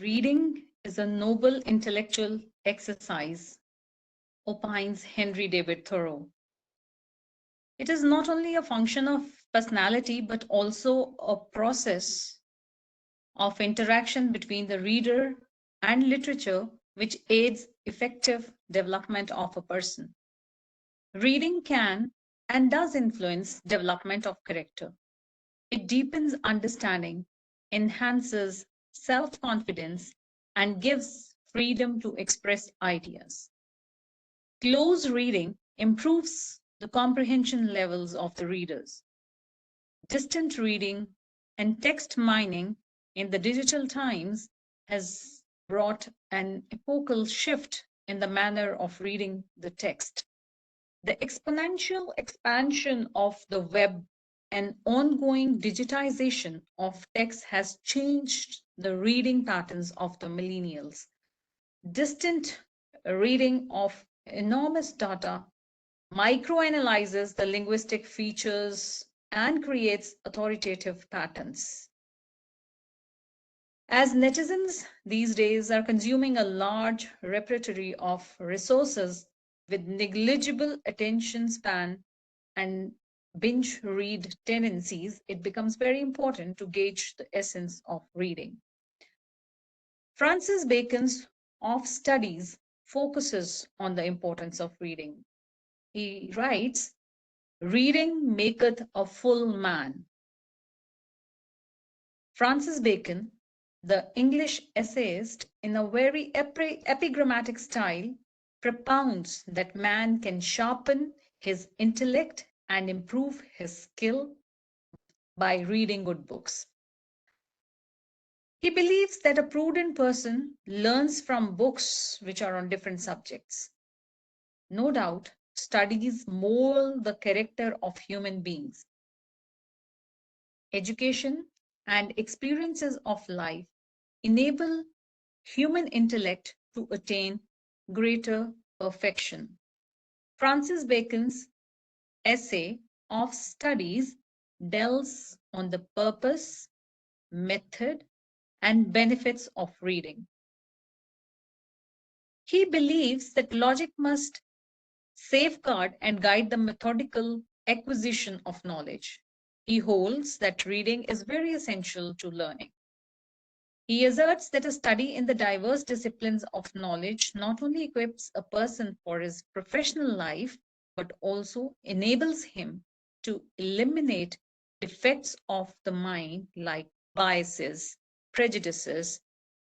Reading is a noble intellectual exercise, opines Henry David Thoreau. It is not only a function of personality, but also a process of interaction between the reader and literature, which aids effective development of a person. Reading can and does influence development of character. It deepens understanding, enhances self-confidence, and gives freedom to express ideas. Close reading improves the comprehension levels of the readers. Distant reading and text mining in the digital times has brought an epochal shift in the manner of reading the text. The exponential expansion of the web and ongoing digitization of text has changed the reading patterns of the millennials. Distant reading of enormous data microanalyzes the linguistic features and creates authoritative patterns. As netizens these days are consuming a large repertoire of resources with negligible attention span and binge read tendencies, it becomes very important to gauge the essence of reading. Francis Bacon's Of Studies focuses on the importance of reading. He writes, "Reading maketh a full man." Francis Bacon, the English essayist, in a very epigrammatic style, propounds that man can sharpen his intellect and improve his skill by reading good books. He believes that a prudent person learns from books which are on different subjects. No doubt, studies mold the character of human beings. Education and experiences of life enable human intellect to attain greater perfection. Francis Bacon's essay Of Studies delves on the purpose, method, and benefits of reading. He believes that logic must safeguard and guide the methodical acquisition of knowledge. He holds that reading is very essential to learning. He asserts that a study in the diverse disciplines of knowledge not only equips a person for his professional life, but also enables him to eliminate defects of the mind like biases, prejudices,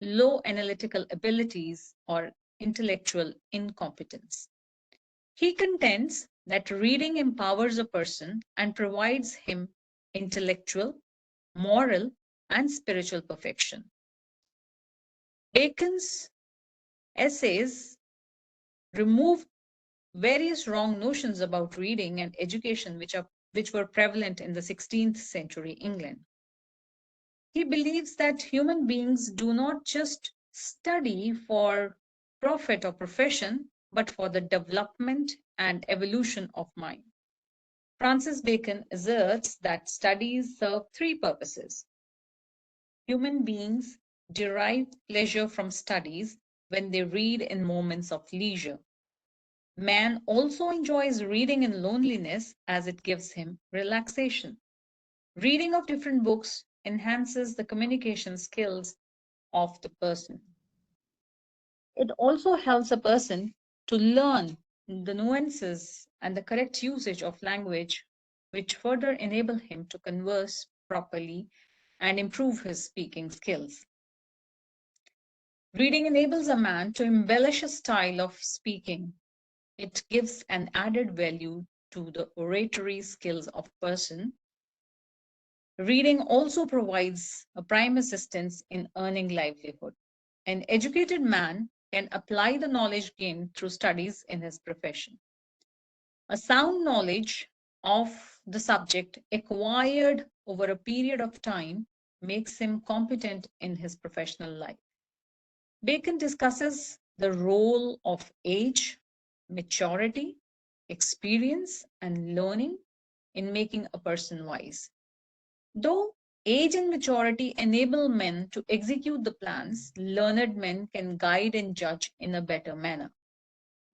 low analytical abilities, or intellectual incompetence. He contends that reading empowers a person and provides him intellectual, moral, and spiritual perfection. Bacon's essays remove various wrong notions about reading and education which were prevalent in the 16th century England. He believes that human beings do not just study for profit or profession, but for the development and evolution of mind. Francis Bacon asserts that studies serve three purposes. Human beings derive pleasure from studies when they read in moments of leisure. Man also enjoys reading in loneliness as it gives him relaxation. Reading of different books enhances the communication skills of the person. It also helps a person to learn the nuances and the correct usage of language, which further enable him to converse properly and improve his speaking skills. Reading enables a man to embellish a style of speaking. It gives an added value to the oratory skills of a person. Reading also provides a prime assistance in earning livelihood. An educated man can apply the knowledge gained through studies in his profession. A sound knowledge of the subject acquired over a period of time makes him competent in his professional life. Bacon discusses the role of age, maturity, experience, and learning in making a person wise. Though Age and maturity enable men to execute the plans. Learned men can guide and judge in a better manner.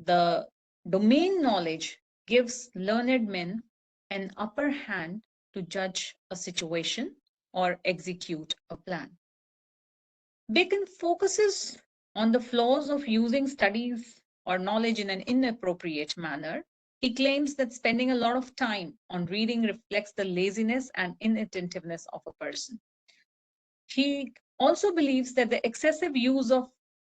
The domain knowledge gives learned men an upper hand to judge a situation or execute a plan. Bacon focuses on the flaws of using studies or knowledge in an inappropriate manner. He claims that spending a lot of time on reading reflects the laziness and inattentiveness of a person. He also believes that the excessive use of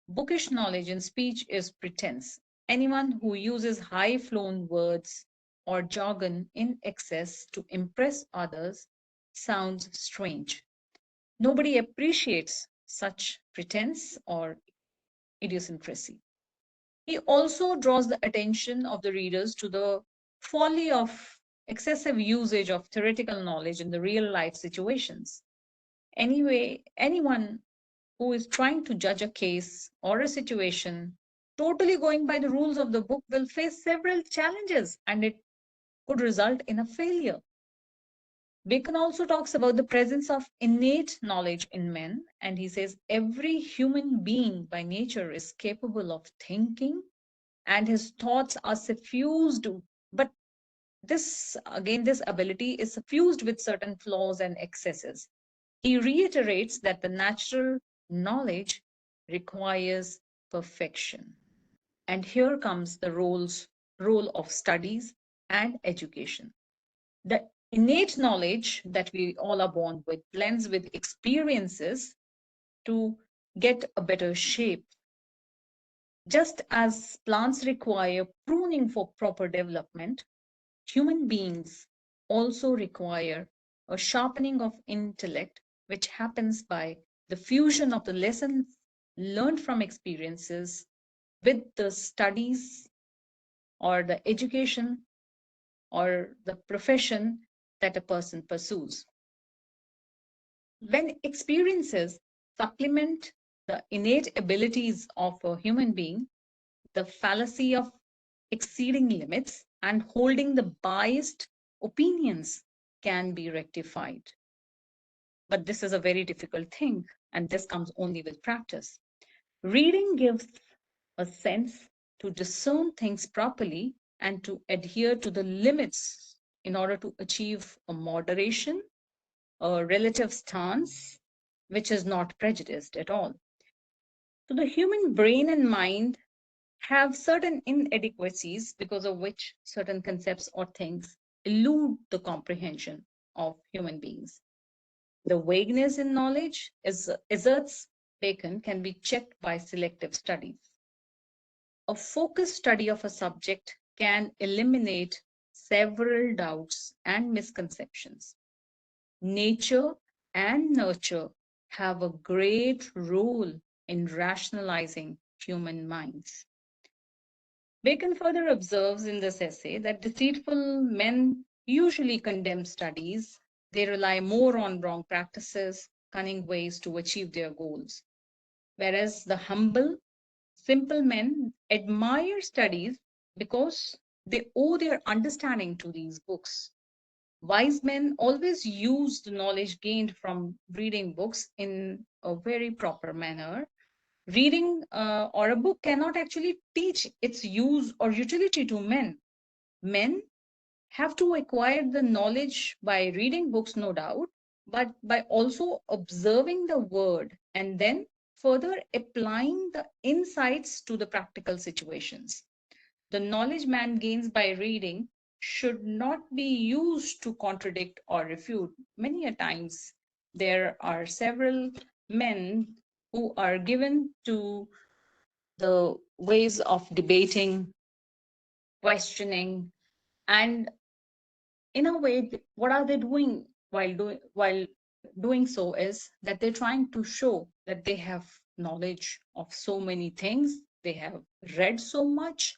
bookish knowledge in speech is pretense. Anyone who uses high flown words or jargon in excess to impress others sounds strange. Nobody appreciates such pretense or idiosyncrasy. He also draws the attention of the readers to the folly of excessive usage of theoretical knowledge in the real life situations. Anyway, anyone who is trying to judge a case or a situation totally going by the rules of the book will face several challenges and it could result in a failure. Bacon also talks about the presence of innate knowledge in men, and he says every human being by nature is capable of thinking, and his thoughts are suffused. But this, again, this ability is suffused with certain flaws and excesses. He reiterates that the natural knowledge requires perfection. And here comes the role of studies and education. The innate knowledge that we all are born with blends with experiences to get a better shape. Just as plants require pruning for proper development, human beings also require a sharpening of intellect, which happens by the fusion of the lessons learned from experiences with the studies or the education or the profession that a person pursues. When experiences supplement the innate abilities of a human being, the fallacy of exceeding limits and holding the biased opinions can be rectified. But this is a very difficult thing, and this comes only with practice. Reading gives a sense to discern things properly and to adhere to the limits in order to achieve a moderation, a relative stance, which is not prejudiced at all. So the human brain and mind have certain inadequacies because of which certain concepts or things elude the comprehension of human beings. The vagueness in knowledge, asserts Bacon, can be checked by selective studies. A focused study of a subject can eliminate several doubts and misconceptions. Nature and nurture have a great role in rationalizing human minds. Bacon further observes in this essay that deceitful men usually condemn studies. They rely more on wrong practices, cunning ways to achieve their goals. Whereas the humble, simple men admire studies because they owe their understanding to these books. Wise men always use the knowledge gained from reading books in a very proper manner. Reading or a book cannot actually teach its use or utility to men. Men have to acquire the knowledge by reading books, no doubt, but by also observing the word and then further applying the insights to the practical situations. The knowledge man gains by reading should not be used to contradict or refute. Many a times, there are several men who are given to the ways of debating, questioning, and in a way, what are they doing while doing so is that they're trying to show that they have knowledge of so many things, they have read so much.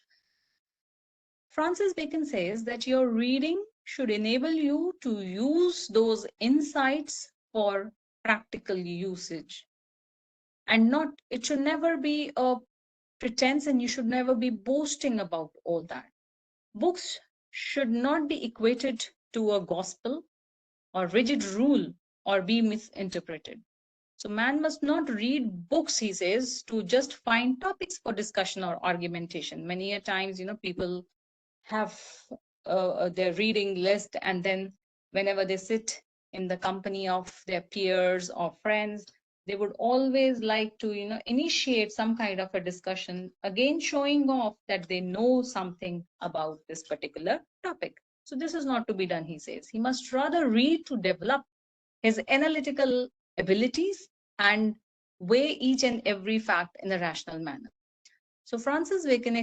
Francis Bacon says that your reading should enable you to use those insights for practical usage, and not it should never be a pretense, and you should never be boasting about all that. Books should not be equated to a gospel or rigid rule or be misinterpreted. So man must not read books, he says, to just find topics for discussion or argumentation. Many a times, people have their reading list, and then whenever they sit in the company of their peers or friends, they would always like to initiate some kind of a discussion, again showing off that they know something about this particular topic. So this is not to be done, he says. He must rather read to develop his analytical abilities and weigh each and every fact in a rational manner. So Francis Bacon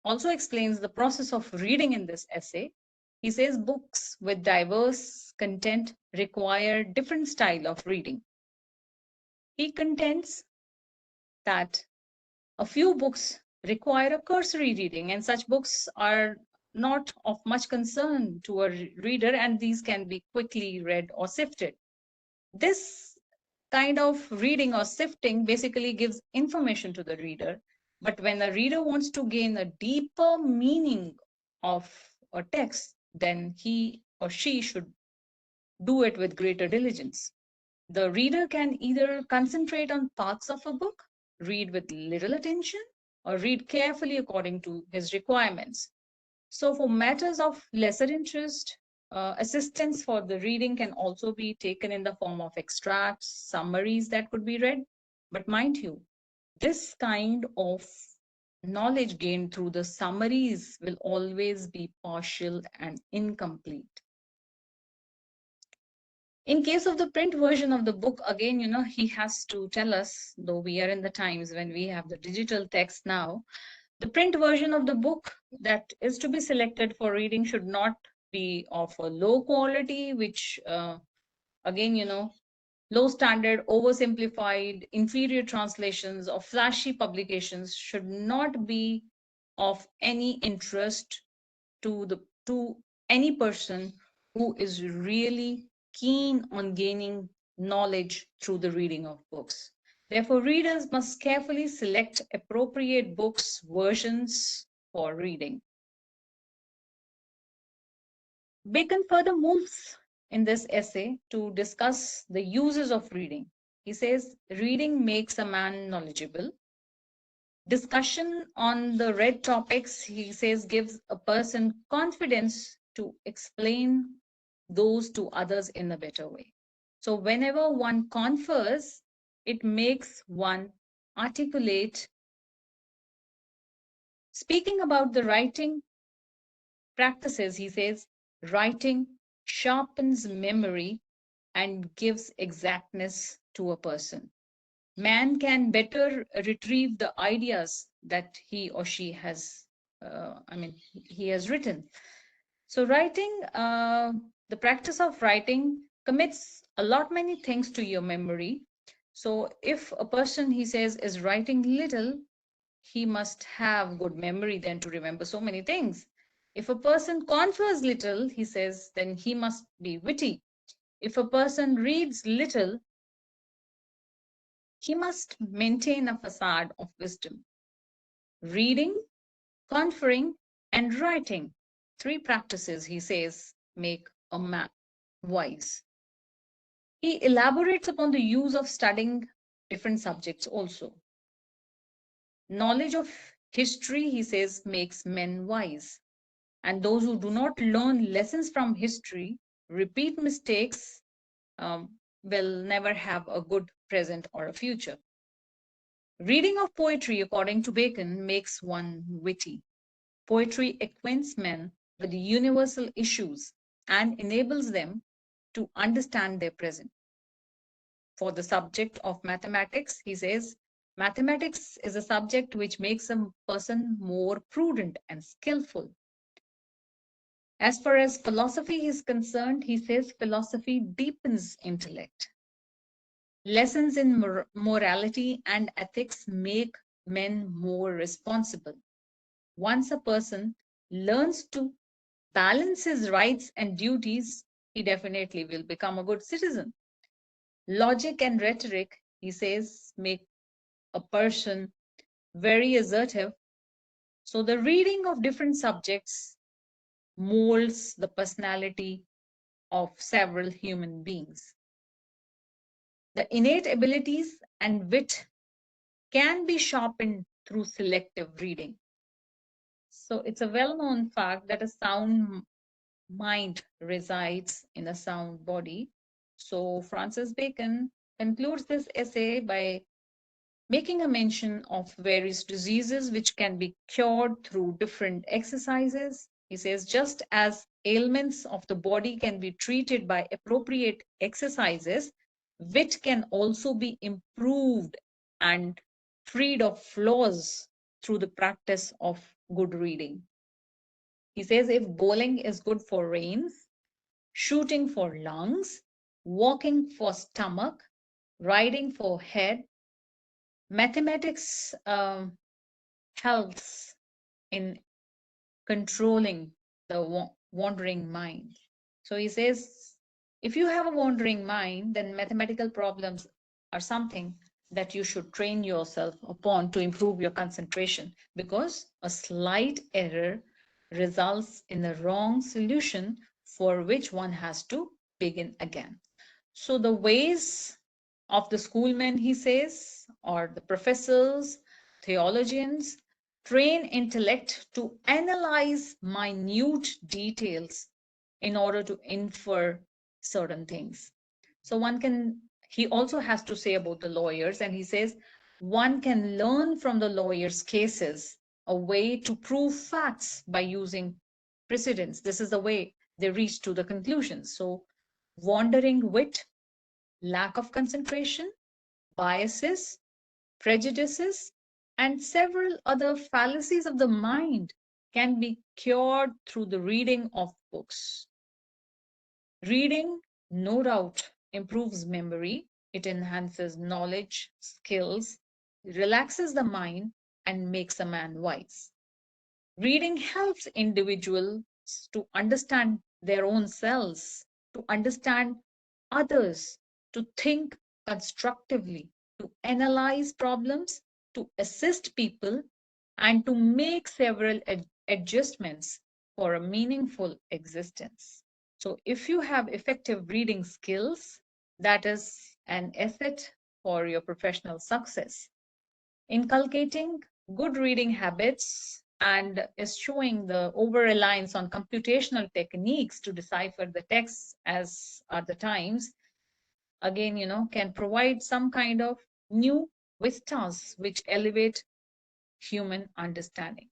also explains the process of reading in this essay. He says books with diverse content require different style of reading. He contends that a few books require a cursory reading, and such books are not of much concern to a reader, and these can be quickly read or sifted. This kind of reading or sifting basically gives information to the reader. But when a reader wants to gain a deeper meaning of a text, then he or she should do it with greater diligence. The reader can either concentrate on parts of a book, read with little attention, or read carefully according to his requirements. So, for matters of lesser interest, assistance for the reading can also be taken in the form of extracts, summaries that could be read. But mind you, this kind of knowledge gained through the summaries will always be partial and incomplete. In case of the print version of the book, again, he has to tell us, though we are in the times when we have the digital text now, the print version of the book that is to be selected for reading should not be of a low quality, which, again, low standard, oversimplified, inferior translations, or flashy publications should not be of any interest to any person who is really keen on gaining knowledge through the reading of books. Therefore, readers must carefully select appropriate books versions for reading. Bacon further moves in this essay to discuss the uses of reading. He says reading makes a man knowledgeable. Discussion on the read topics, he says, gives a person confidence to explain those to others in a better way. So whenever one confers, it makes one articulate. Speaking about the writing practices, he says, writing sharpens memory and gives exactness to a person. Man can better retrieve the ideas that he or she has, he has written. So writing, the practice of writing commits a lot many things to your memory. So if a person, he says, is writing little, he must have good memory then to remember so many things. If a person confers little, he says, then he must be witty. If a person reads little, he must maintain a facade of wisdom. Reading, conferring, and writing, three practices, he says, make a man wise. He elaborates upon the use of studying different subjects also. Knowledge of history, he says, makes men wise. And those who do not learn lessons from history, repeat mistakes, will never have a good present or a future. Reading of poetry, according to Bacon, makes one witty. Poetry acquaints men with universal issues and enables them to understand their present. For the subject of mathematics, he says, mathematics is a subject which makes a person more prudent and skillful. As far as philosophy is concerned, he says philosophy deepens intellect. Lessons in morality and ethics make men more responsible. Once a person learns to balance his rights and duties, he definitely will become a good citizen. Logic and rhetoric, he says, make a person very assertive. So the reading of different subjects molds the personality of several human beings. The innate abilities and wit can be sharpened through selective reading. So it's a well-known fact that a sound mind resides in a sound body. So Francis Bacon concludes this essay by making a mention of various diseases which can be cured through different exercises. He says, just as ailments of the body can be treated by appropriate exercises, wit can also be improved and freed of flaws through the practice of good reading. He says, if bowling is good for reins, shooting for lungs, walking for stomach, riding for head, mathematics helps in controlling the wandering mind. So he says, if you have a wandering mind, then mathematical problems are something that you should train yourself upon to improve your concentration, because a slight error results in a wrong solution for which one has to begin again. So the ways of the schoolmen, he says, or the professors, theologians, train intellect to analyze minute details in order to infer certain things. So he also has to say about the lawyers, and he says, one can learn from the lawyers' cases a way to prove facts by using precedents. This is the way they reach to the conclusions. So wandering wit, lack of concentration, biases, prejudices, and several other fallacies of the mind can be cured through the reading of books. Reading, no doubt, improves memory, it enhances knowledge, skills, relaxes the mind, and makes a man wise. Reading helps individuals to understand their own selves, to understand others, to think constructively, to analyze problems, to assist people, and to make several adjustments for a meaningful existence. So, if you have effective reading skills, that is an asset for your professional success. Inculcating good reading habits and eschewing the over reliance on computational techniques to decipher the texts as are the times, again, can provide some kind of new vistas which elevate human understanding.